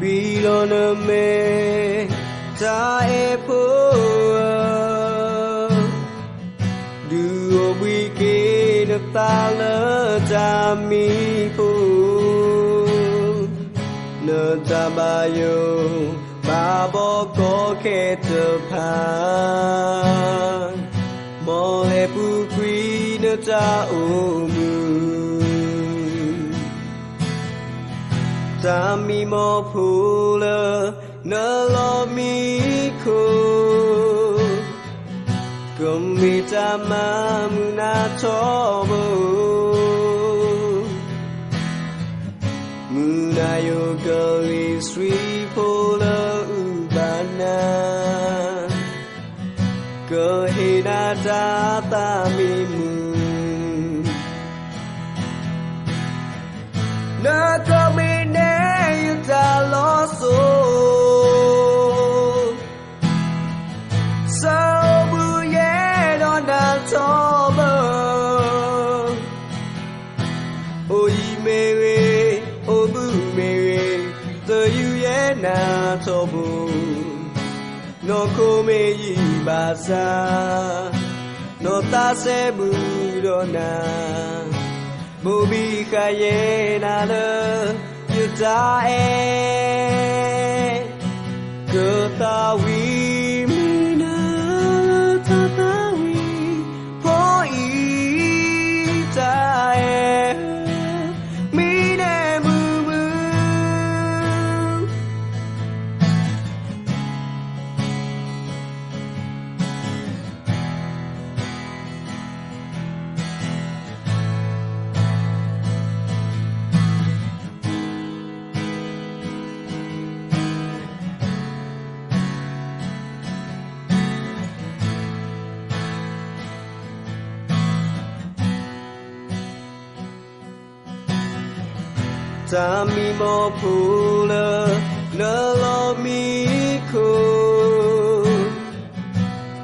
Biloname taepo do we get tala jami po no tabayo babo ko ketapan mole pukri no ta omu Tami mo pula na lo mi ko Kumita mamu na tobo Muna yo gali sri pula ubana Kohina data mimu Na komine yuta loso Sobu ye donal tobo Oyi mewe obu mewe Toyu ye na tobo No kome yibasa No tasebu dona Bobi kayena le yutae Ketawi mina tatawi Poitae Mine bubu Tami mo pula na lo mi ko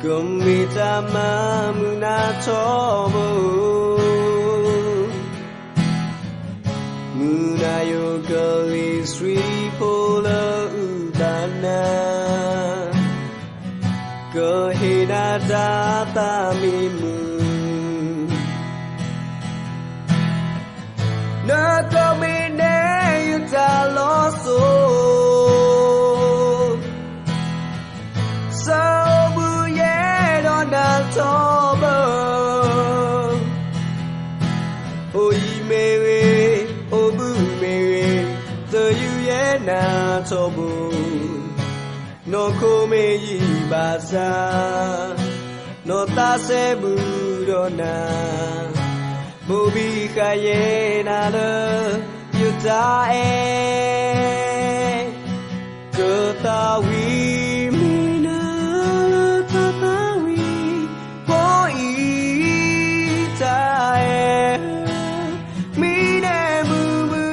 Kumita mamu na tobo Muna yo gali sri pula udana Kohina data mimu Na komine yuta loso Sobu ye donal tobo Oyi mewe obu mewe Toyu ye na tobo No kome yibasa No tasebu dona Bobi kayena le yutae Ketawi mina tatawi Poitae Mine bubu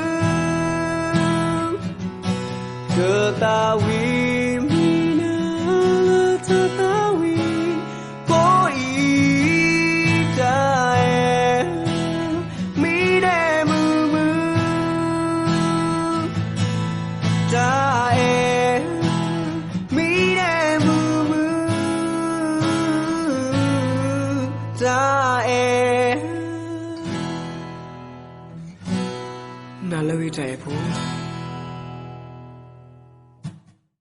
Ketawi mina tatawi Poitae Nalawi tayo po